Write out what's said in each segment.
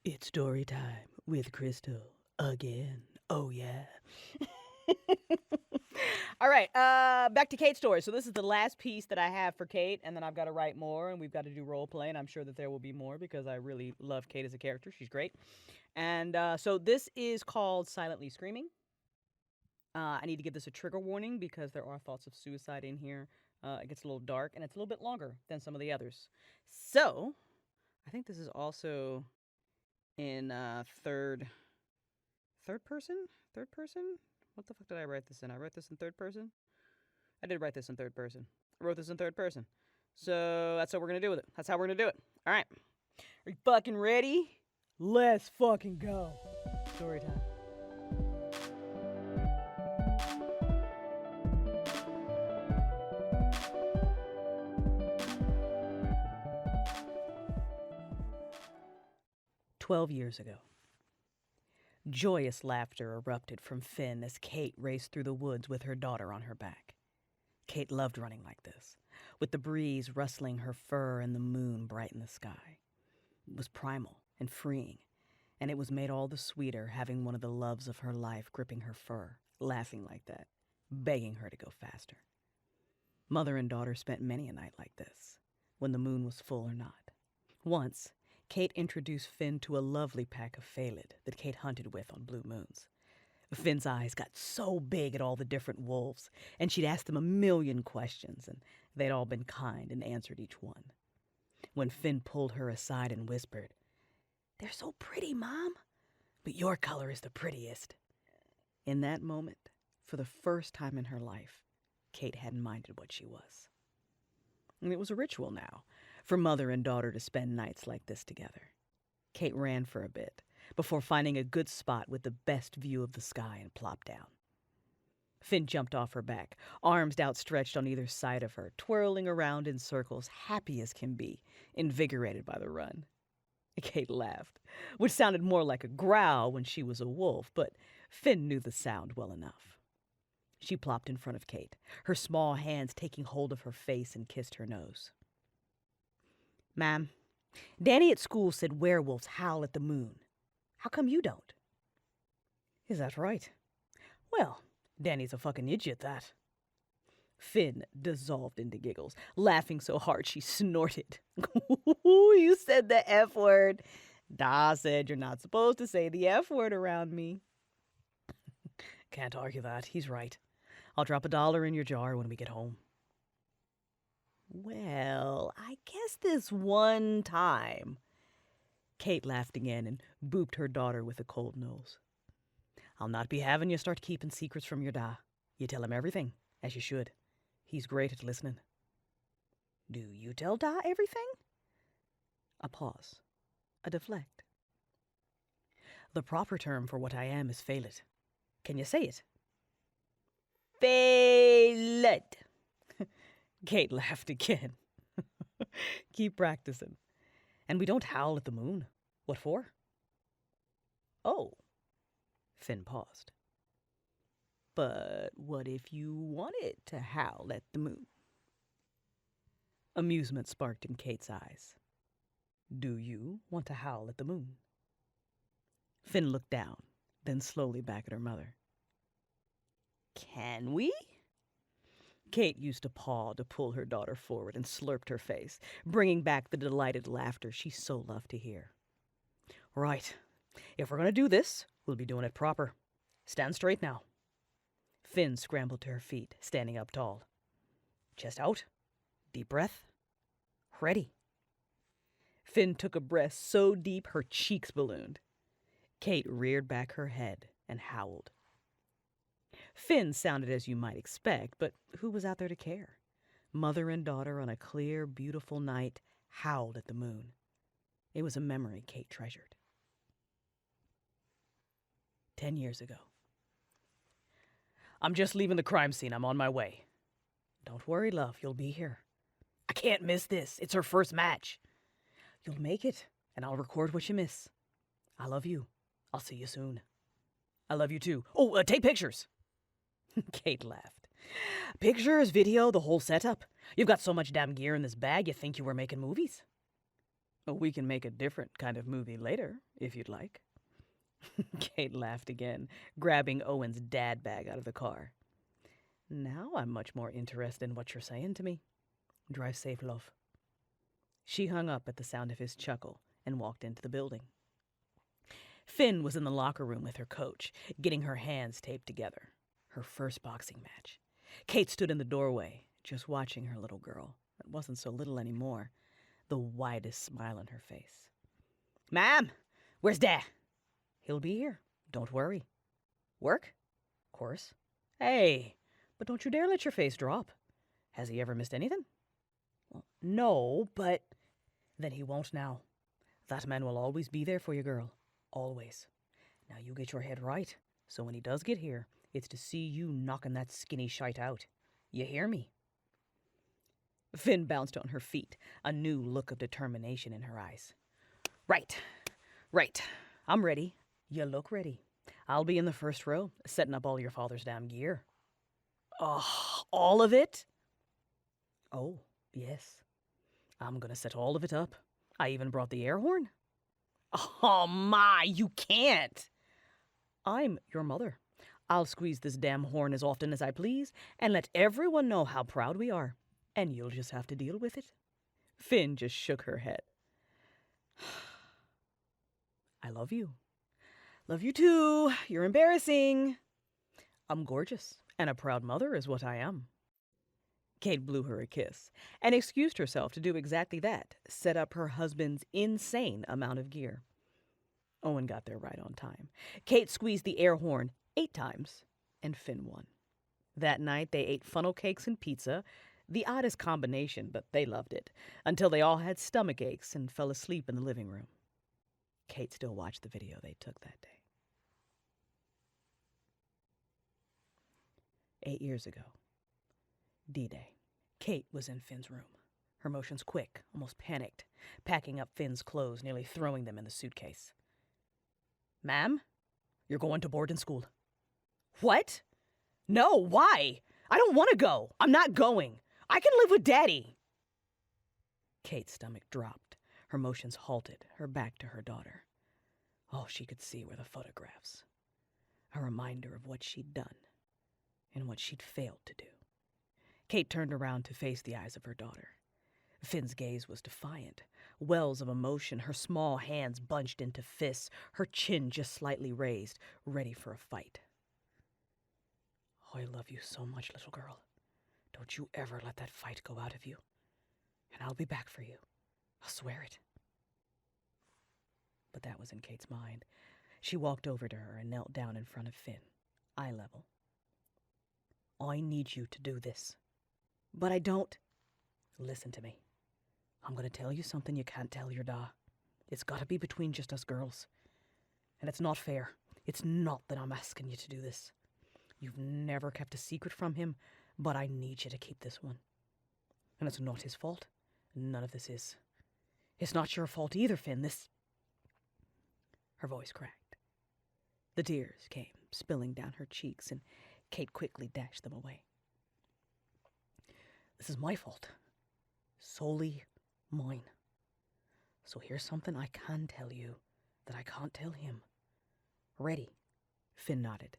It's story time with Crystal again. Oh, yeah. All right, back to Cait's story. So this is the last piece that I have for Cait, and then I've got to write more, and we've got to do role play, and I'm sure that there will be more because I really love Cait as a character. She's great. And so this is called Silently Screaming. I need to give this a trigger warning because there are thoughts of suicide in here. It gets a little dark, and it's a little bit longer than some of the others. So I think this is also in third person. Third person. What the fuck did I write this in? I wrote this in third person. I did write this in third person. I wrote this in third person. So that's what we're gonna do with it. That's how we're gonna do it. All right. Are you fucking ready? Let's fucking go. Story time. "12 years ago." Joyous laughter erupted from Finn as Cait raced through the woods with her daughter on her back. Cait loved running like this, with the breeze rustling her fur and the moon bright in the sky. It was primal and freeing, and it was made all the sweeter having one of the loves of her life gripping her fur, laughing like that, begging her to go faster. Mother and daughter spent many a night like this, when the moon was full or not. Once, Cait introduced Finn to a lovely pack of Phalid that Cait hunted with on blue moons. Finn's eyes got so big at all the different wolves, and she'd asked them a million questions, and they'd all been kind and answered each one. When Finn pulled her aside and whispered, "They're so pretty, Mom, but your color is the prettiest." In that moment, for the first time in her life, Cait hadn't minded what she was. And it was a ritual now, for mother and daughter to spend nights like this together. Cait ran for a bit, before finding a good spot with the best view of the sky and plopped down. Finn jumped off her back, arms outstretched on either side of her, twirling around in circles, happy as can be, invigorated by the run. Cait laughed, which sounded more like a growl when she was a wolf, but Finn knew the sound well enough. She plopped in front of Cait, her small hands taking hold of her face, and kissed her nose. "Ma'am, Danny at school said werewolves howl at the moon. How come you don't?" "Is that right? Well, Danny's a fucking idiot, that." Finn dissolved into giggles, laughing so hard she snorted. "You said the F word. Da said you're not supposed to say the F word around me." "Can't argue that. He's right. I'll drop $1 in your jar when we get home." "Well, I guess this one time." Cait laughed again and booped her daughter with a cold nose. "I'll not be having you start keeping secrets from your da. You tell him everything, as you should. He's great at listening." "Do you tell da everything?" A pause. A deflect. "The proper term for what I am is Phalid. Can you say it?" "Phalid." Cait laughed again. "Keep practicing. And we don't howl at the moon. What for?" "Oh." Finn paused. "But what if you wanted to howl at the moon?" Amusement sparked in Cait's eyes. "Do you want to howl at the moon?" Finn looked down, then slowly back at her mother. "Can we?" Cait used a paw to pull her daughter forward and slurped her face, bringing back the delighted laughter she so loved to hear. "Right. If we're going to do this, we'll be doing it proper. Stand straight now." Finn scrambled to her feet, standing up tall. "Chest out. Deep breath. Ready." Finn took a breath so deep her cheeks ballooned. Cait reared back her head and howled. Finn sounded as you might expect, but who was out there to care? Mother and daughter on a clear, beautiful night howled at the moon. It was a memory Cait treasured. 10 years ago. "I'm just leaving the crime scene. I'm on my way." "Don't worry, love. You'll be here." "I can't miss this. It's her first match." "You'll make it, and I'll record what you miss." "I love you. I'll see you soon." "I love you too. Oh, take pictures." Cait laughed. "Pictures, video, the whole setup. You've got so much damn gear in this bag, you think you were making movies." We can make a different kind of movie later, if you'd like. Cait laughed again, grabbing Owen's dad bag out of the car. Now I'm much more interested in what you're saying to me. Drive safe, love. She hung up at the sound of his chuckle and walked into the building. Finn was in the locker room with her coach, getting her hands taped together. Her first boxing match. Cait stood in the doorway, just watching her little girl. It wasn't so little anymore. The widest smile on her face. Ma'am, where's Dad? He'll be here. Don't worry. Work? Course. Hey, but don't you dare let your face drop. Has he ever missed anything? Well, no, but... Then he won't now. That man will always be there for you, girl. Always. Now you get your head right, so when he does get here, it's to see you knocking that skinny shite out. You hear me? Finn bounced on her feet, a new look of determination in her eyes. Right. I'm ready. You look ready. I'll be in the first row, setting up all your father's damn gear. Oh, all of it? Oh, yes. I'm gonna set all of it up. I even brought the air horn. Oh, my, you can't. I'm your mother. I'll squeeze this damn horn as often as I please and let everyone know how proud we are. And you'll just have to deal with it. Finn just shook her head. I love you. Love you too. You're embarrassing. I'm gorgeous, and a proud mother is what I am. Cait blew her a kiss and excused herself to do exactly that, set up her husband's insane amount of gear. Owen got there right on time. Cait squeezed the air horn 8 times, and Finn won. That night they ate funnel cakes and pizza, the oddest combination, but they loved it, until they all had stomach aches and fell asleep in the living room. Cait still watched the video they took that day. 8 years ago, D-Day. Cait was in Finn's room, her motions quick, almost panicked, packing up Finn's clothes, nearly throwing them in the suitcase. Ma'am, you're going to boarding school. What? No, why? I don't want to go. I'm not going. I can live with Daddy. Cait's stomach dropped, her motions halted, her back to her daughter. All she could see were the photographs, a reminder of what she'd done and what she'd failed to do. Cait turned around to face the eyes of her daughter. Finn's gaze was defiant, wells of emotion, her small hands bunched into fists, her chin just slightly raised, ready for a fight. Oh, I love you so much, little girl. Don't you ever let that fight go out of you. And I'll be back for you. I'll swear it. But that was in Cait's mind. She walked over to her and knelt down in front of Finn, eye level. I need you to do this. But I don't. Listen to me. I'm going to tell you something you can't tell your da. It's got to be between just us girls. And it's not fair. It's not that I'm asking you to do this. You've never kept a secret from him, but I need you to keep this one. And it's not his fault. None of this is. It's not your fault either, Finn. This... Her voice cracked. The tears came spilling down her cheeks, and Cait quickly dashed them away. This is my fault. Solely mine. So here's something I can tell you that I can't tell him. Ready? Finn nodded,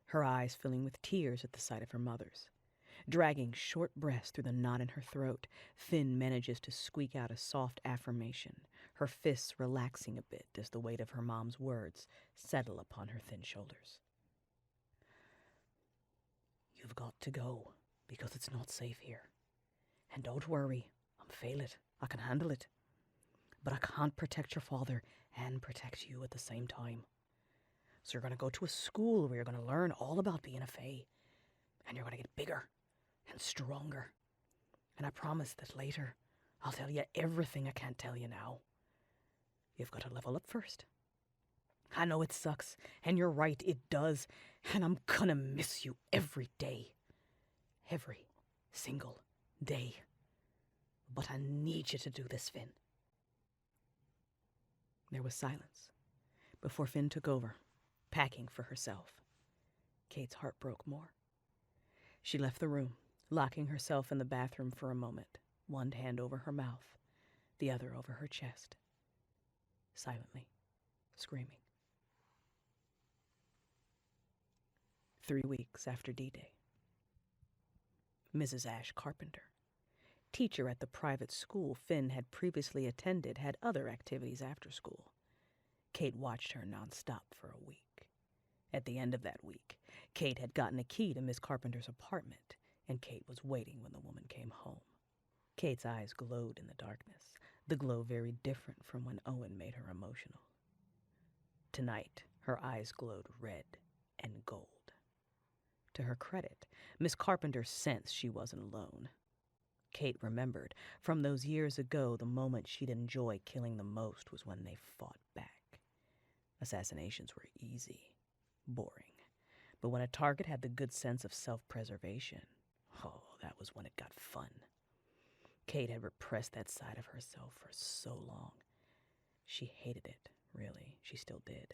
her eyes filling with tears at the sight of her mother's. Dragging short breaths through the knot in her throat, Finn manages to squeak out a soft affirmation, her fists relaxing a bit as the weight of her mom's words settle upon her thin shoulders. You've got to go, because it's not safe here. And don't worry, I'm fail it. I can handle it. But I can't protect your father and protect you at the same time. So you're going to go to a school where you're going to learn all about being a fae. And you're going to get bigger and stronger. And I promise that later, I'll tell you everything I can't tell you now. You've got to level up first. I know it sucks, and you're right, it does. And I'm gonna miss you every day. Every single day. But I need you to do this, Finn. There was silence before Finn took over, packing for herself. Cait's heart broke more. She left the room, locking herself in the bathroom for a moment, one hand over her mouth, the other over her chest. silently, screaming. 3 weeks after D-Day. Mrs. Ash Carpenter, teacher at the private school Finn had previously attended, had other activities after school. Cait watched her nonstop for a week. At the end of that week, Cait had gotten a key to Miss Carpenter's apartment, and Cait was waiting when the woman came home. Cait's eyes glowed in the darkness, the glow very different from when Eoin made her emotional. Tonight, her eyes glowed red and gold. To her credit, Miss Carpenter sensed she wasn't alone. Cait remembered from those years ago the moment she'd enjoy killing the most was when they fought back. Assassinations were easy, boring, but when a target had the good sense of self-preservation, oh, that was when it got fun. Cait had repressed that side of herself for so long. She hated it, really, she still did.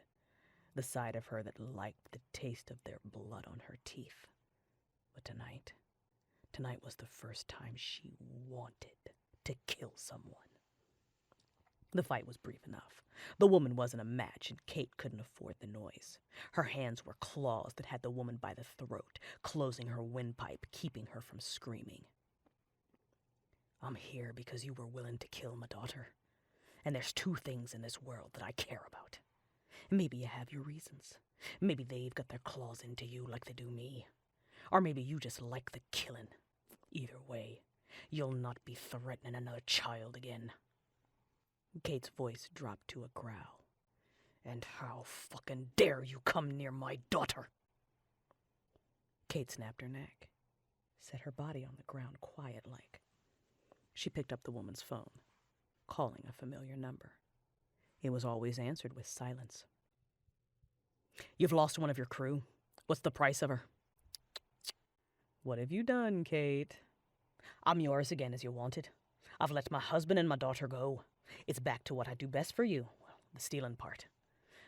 The side of her that liked the taste of their blood on her teeth. But tonight was the first time she wanted to kill someone. The fight was brief enough. The woman wasn't a match, and Cait couldn't afford the noise. Her hands were claws that had the woman by the throat, closing her windpipe, keeping her from screaming. I'm here because you were willing to kill my daughter. And there's 2 things in this world that I care about. Maybe you have your reasons. Maybe they've got their claws into you like they do me. Or maybe you just like the killing. Either way, you'll not be threatening another child again. Cait's voice dropped to a growl. And how fucking dare you come near my daughter? Cait snapped her neck, set her body on the ground quiet-like. She picked up the woman's phone, calling a familiar number. It was always answered with silence. You've lost one of your crew. What's the price of her? What have you done, Cait? I'm yours again as you wanted. I've let my husband and my daughter go. It's back to what I do best for you, well, the stealing part.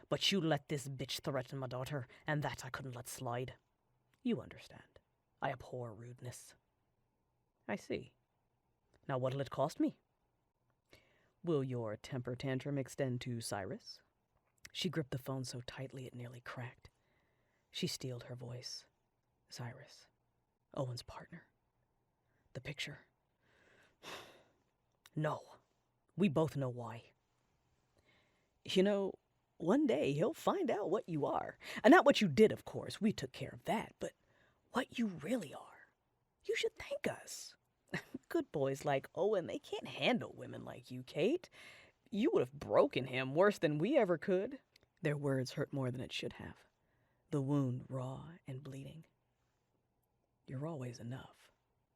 But you let this bitch threaten my daughter, and that I couldn't let slide. You understand. I abhor rudeness. I see. Now what'll it cost me? Will your temper tantrum extend to Cyrus? She gripped the phone so tightly it nearly cracked. She steeled her voice. Cyrus, Owen's partner. The picture. No. We both know why. You know, one day he'll find out what you are. And not what you did, of course. We took care of that. But what you really are. You should thank us. Good boys like Owen, they can't handle women like you, Cait. You would have broken him worse than we ever could. Their words hurt more than it should have. The wound raw and bleeding. You're always enough.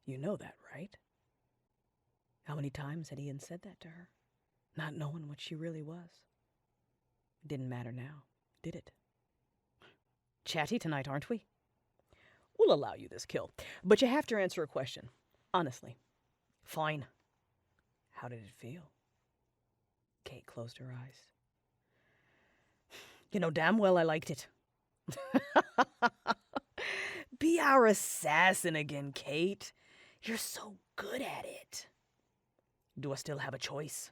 You know that, right? How many times had Ian said that to her, not knowing what she really was? It didn't matter now, did it? Chatty tonight, aren't we? We'll allow you this kill, but you have to answer a question. Honestly. Fine. How did it feel? Cait closed her eyes. You know damn well I liked it. Be our assassin again, Cait. You're so good at it. Do I still have a choice?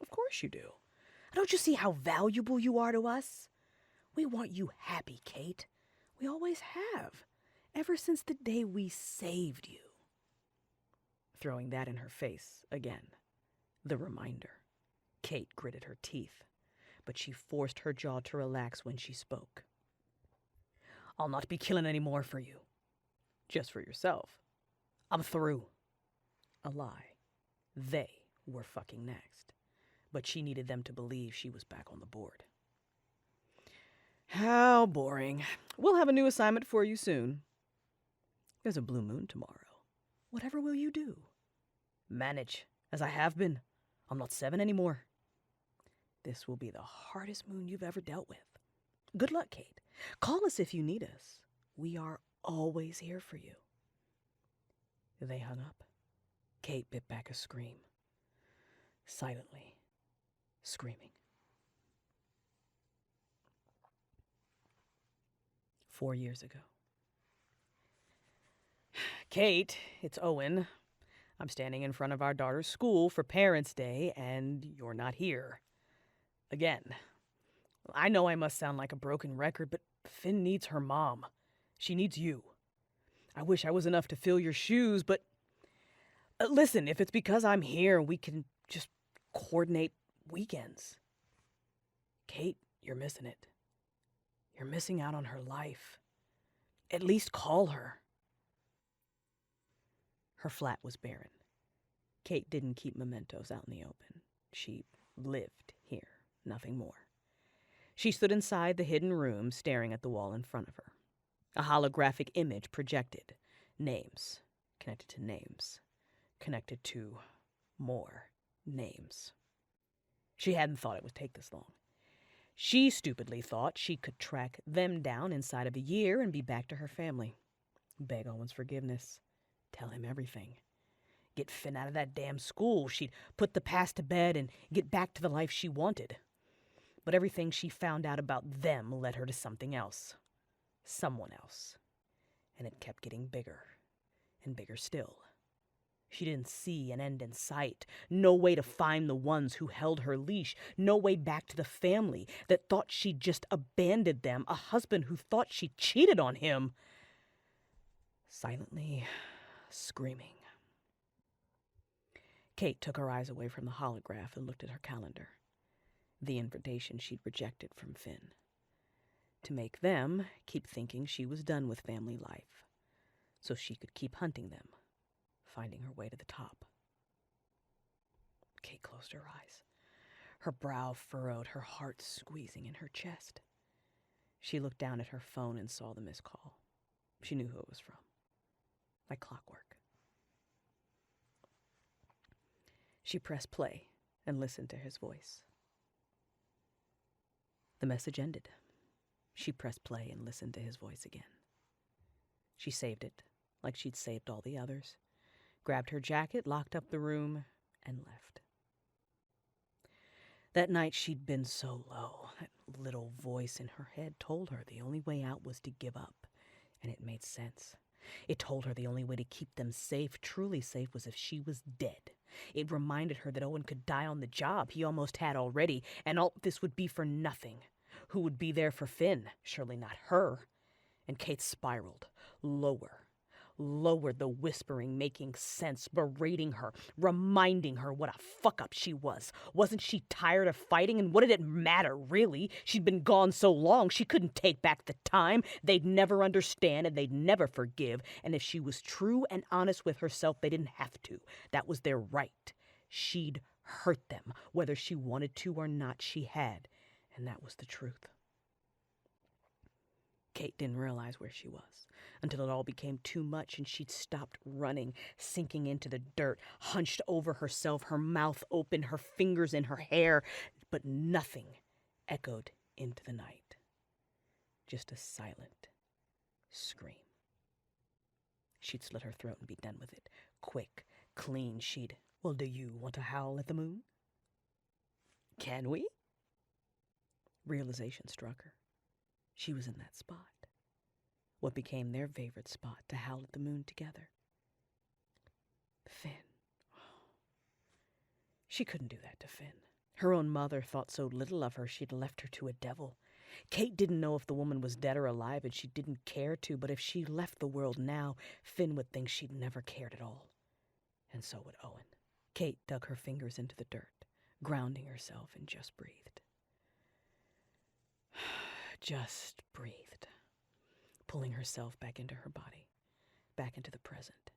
Of course you do. Don't you see how valuable you are to us? We want you happy, Cait. We always have. Ever since the day we saved you. Throwing that in her face again. The reminder. Cait gritted her teeth, but she forced her jaw to relax when she spoke. I'll not be killing any more for you. Just for yourself. I'm through. A lie. They were fucking next. But she needed them to believe she was back on the board. How boring. We'll have a new assignment for you soon. There's a blue moon tomorrow. Whatever will you do? Manage, as I have been. I'm not 7 anymore. This will be the hardest moon you've ever dealt with. Good luck, Cait. Call us if you need us. We are always here for you. They hung up. Cait bit back a scream. Silently, screaming. 4 years ago. Cait, it's Eoin. I'm standing in front of our daughter's school for Parents' Day, and you're not here. Again, I know I must sound like a broken record, but Finn needs her mom. She needs you. I wish I was enough to fill your shoes, but listen, if it's because I'm here, we can just coordinate weekends. Cait, you're missing it. You're missing out on her life. At least call her. Her flat was barren. Cait didn't keep mementos out in the open. She lived here, nothing more. She stood inside the hidden room, staring at the wall in front of her. A holographic image projected. Names. Connected to names. Connected to more names. She hadn't thought it would take this long. She stupidly thought she could track them down inside of a year and be back to her family. Beg Owen's forgiveness. Tell him everything. Get Finn out of that damn school. She'd put the past to bed and get back to the life she wanted. But everything she found out about them led her to something else. Someone else. And it kept getting bigger. And bigger still. She didn't see an end in sight. No way to find the ones who held her leash. No way back to the family that thought she'd just abandoned them. A husband who thought she cheated on him. Silently screaming. Cait took her eyes away from the holograph and looked at her calendar. The invitation she'd rejected from Finn. To make them keep thinking she was done with family life, so she could keep hunting them, finding her way to the top. Cait closed her eyes, her brow furrowed, her heart squeezing in her chest. She looked down at her phone and saw the missed call. She knew who it was from. Like clockwork. She pressed play and listened to his voice. The message ended. She pressed play and listened to his voice again. She saved it, like she'd saved all the others, grabbed her jacket, locked up the room, and left. That night she'd been so low. That little voice in her head told her the only way out was to give up, and it made sense. It told her the only way to keep them safe, truly safe, was if she was dead. It reminded her that Eoin could die on the job he almost had already, and all this would be for nothing. Who would be there for Finn? Surely not her. And Cait spiraled, lower, the whispering making sense, berating her, reminding her what a fuck-up she was. Wasn't she tired of fighting? And what did it matter, really? She'd been gone so long, she couldn't take back the time. They'd never understand, and they'd never forgive. And if she was true and honest with herself, they didn't have to. That was their right. She'd hurt them. Whether she wanted to or not, she had. And that was the truth. Cait didn't realize where she was until it all became too much and she'd stopped running, sinking into the dirt, hunched over herself, her mouth open, her fingers in her hair, but nothing echoed into the night. Just a silent scream. She'd slit her throat and be done with it. Quick, clean, well, do you want to howl at the moon? Can we? Realization struck her. She was in that spot. What became their favorite spot, to howl at the moon together. Finn. She couldn't do that to Finn. Her own mother thought so little of her she'd left her to a devil. Cait didn't know if the woman was dead or alive, and she didn't care to, but if she left the world now, Finn would think she'd never cared at all. And so would Eoin. Cait dug her fingers into the dirt, grounding herself, and just breathed. Just breathed, pulling herself back into her body, back into the present.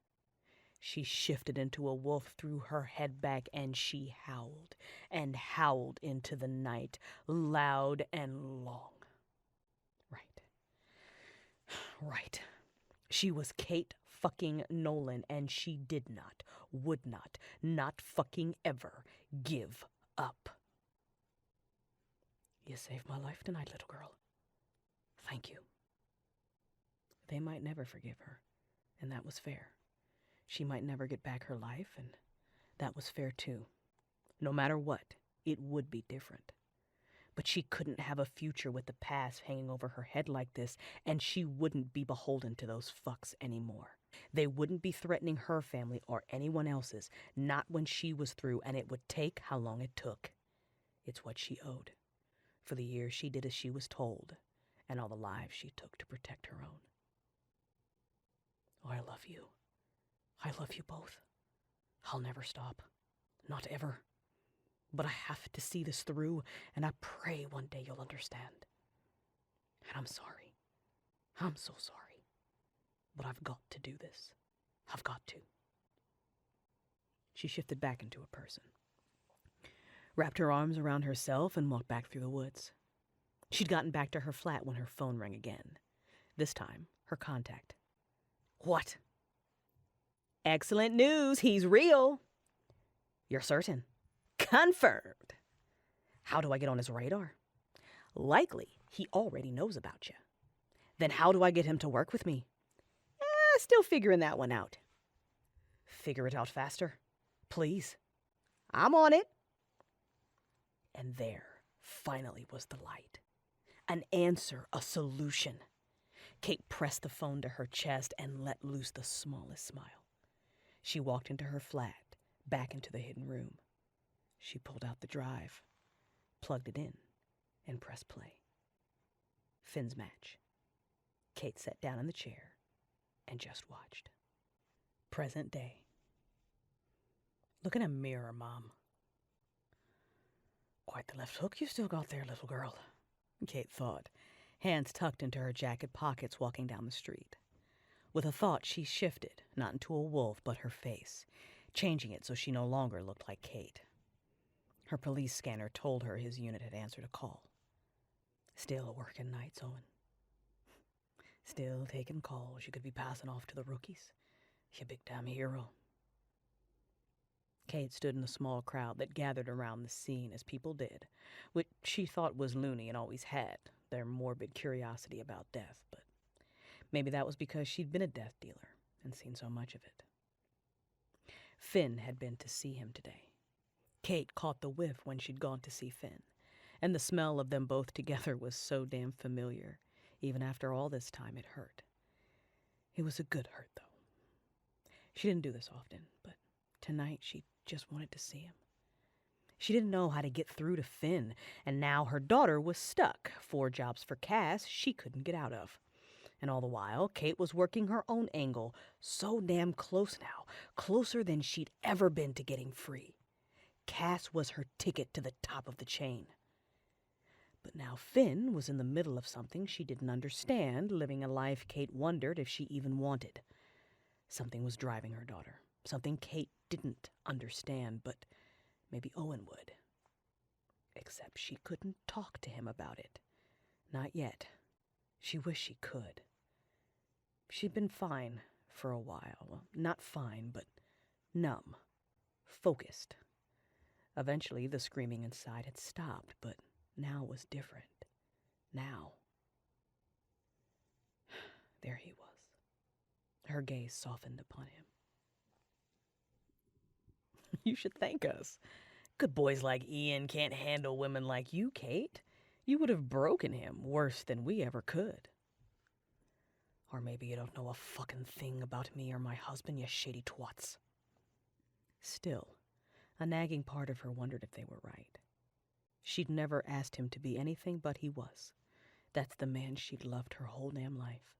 She shifted into a wolf, threw her head back, and she howled and howled into the night, loud and long. Right. She was Cait fucking Nolan, and she did not, would not fucking ever give up. You saved my life tonight, little girl. Thank you. They might never forgive her, and that was fair. She might never get back her life, and that was fair too. No matter what, it would be different. But she couldn't have a future with the past hanging over her head like this, and she wouldn't be beholden to those fucks anymore. They wouldn't be threatening her family or anyone else's, not when she was through, and it would take how long it took. It's what she owed. for the years she did as she was told, and all the lives she took to protect her own. Oh, I love you. I love you both. I'll never stop. Not ever. But I have to see this through, and I pray one day you'll understand. And I'm sorry. I'm so sorry. But I've got to do this. I've got to. She shifted back into a person, wrapped her arms around herself, and walked back through the woods. She'd gotten back to her flat when her phone rang again. This time, her contact. What? Excellent news. He's real. You're certain? Confirmed. How do I get on his radar? Likely, he already knows about you. Then how do I get him to work with me? Still figuring that one out. Figure it out faster. Please. I'm on it. And there, finally, was the light. An answer, a solution. Cait pressed the phone to her chest and let loose the smallest smile. She walked into her flat, back into the hidden room. She pulled out the drive, plugged it in, and pressed play. Finn's match. Cait sat down in the chair and just watched. Present day. Look in a mirror, Mom. Quite the left hook you still got there, little girl, Cait thought, hands tucked into her jacket pockets walking down the street. With a thought, she shifted, not into a wolf, but her face, changing it so she no longer looked like Cait. Her police scanner told her his unit had answered a call. Still working nights, Owen. Still taking calls you could be passing off to the rookies. You big damn hero. Cait stood in the small crowd that gathered around the scene as people did, which she thought was loony and always had, their morbid curiosity about death, but maybe that was because she'd been a death dealer and seen so much of it. Finn had been to see him today. Cait caught the whiff when she'd gone to see Finn, and the smell of them both together was so damn familiar. Even after all this time, it hurt. It was a good hurt, though. She didn't do this often, but tonight she just wanted to see him. She didn't know how to get through to Finn, and now her daughter was stuck. 4 jobs for Cass she couldn't get out of. And all the while, Cait was working her own angle, so damn close now, closer than she'd ever been to getting free. Cass was her ticket to the top of the chain. But now Finn was in the middle of something she didn't understand, living a life Cait wondered if she even wanted. Something was driving her daughter, something Cait didn't understand, but maybe Eoin would. Except she couldn't talk to him about it. Not yet. She wished she could. She'd been fine for a while. Well, not fine, but numb, focused. Eventually, the screaming inside had stopped, but now was different. Now. There he was. Her gaze softened upon him. You should thank us. Good boys like Eoin can't handle women like you, Cait. You would have broken him worse than we ever could. Or maybe you don't know a fucking thing about me or my husband, you shady twats. Still, a nagging part of her wondered if they were right. She'd never asked him to be anything but he was. That's the man she'd loved her whole damn life.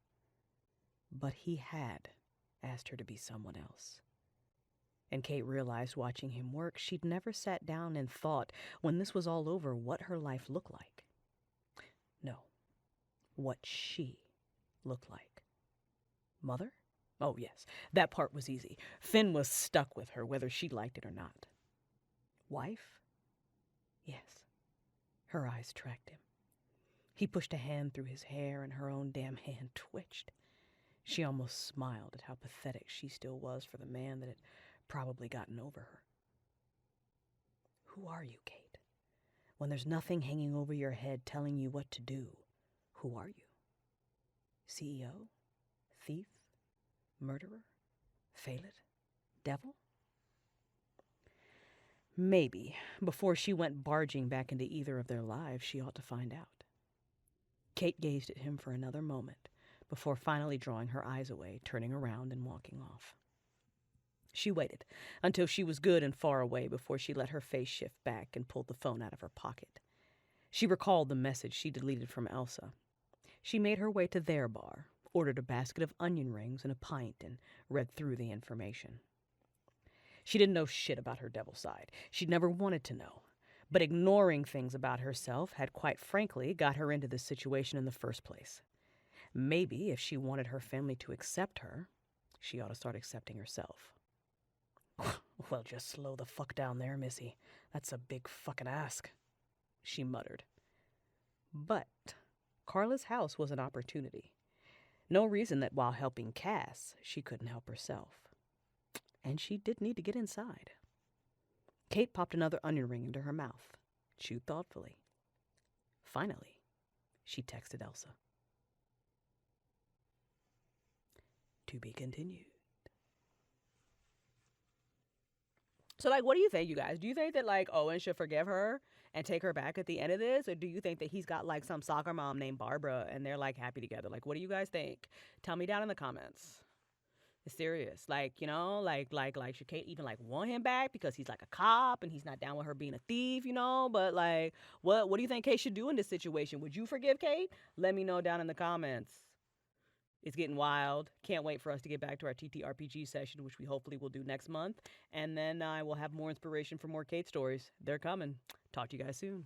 But he had asked her to be someone else. And Cait realized watching him work, she'd never sat down and thought, when this was all over, what her life looked like. No, what she looked like. Mother? Oh, yes, that part was easy. Finn was stuck with her, whether she liked it or not. Wife? Yes. Her eyes tracked him. He pushed a hand through his hair, and her own damn hand twitched. She almost smiled at how pathetic she still was for the man that had probably gotten over her. Who are you, Cait? When there's nothing hanging over your head telling you what to do, who are you? CEO? Thief? Murderer? Phalet? Devil? Maybe, before she went barging back into either of their lives, she ought to find out. Cait gazed at him for another moment, before finally drawing her eyes away, turning around and walking off. She waited until she was good and far away before she let her face shift back and pulled the phone out of her pocket. She recalled the message she deleted from Elsa. She made her way to their bar, ordered a basket of onion rings and a pint, and read through the information. She didn't know shit about her devil side. She'd never wanted to know. But ignoring things about herself had, quite frankly, got her into this situation in the first place. Maybe if she wanted her family to accept her, she ought to start accepting herself. Well, just slow the fuck down there, Missy. That's a big fucking ask, she muttered. But Carla's house was an opportunity. No reason that while helping Cass, she couldn't help herself. And she did need to get inside. Cait popped another onion ring into her mouth, chewed thoughtfully. Finally, she texted Elsa. To be continued. So, like, what do you think, you guys? Do you think that, like, Eoin should forgive her and take her back at the end of this? Or do you think that he's got, like, some soccer mom named Barbara and they're, like, happy together? Like, what do you guys think? Tell me down in the comments. It's serious. Like, you know, like, should Cait even, like, want him back because he's, like, a cop and he's not down with her being a thief, you know? But, like, what do you think Cait should do in this situation? Would you forgive Cait? Let me know down in the comments. It's getting wild. Can't wait for us to get back to our TTRPG session, which we hopefully will do next month. And then I will have more inspiration for more Cait stories. They're coming. Talk to you guys soon.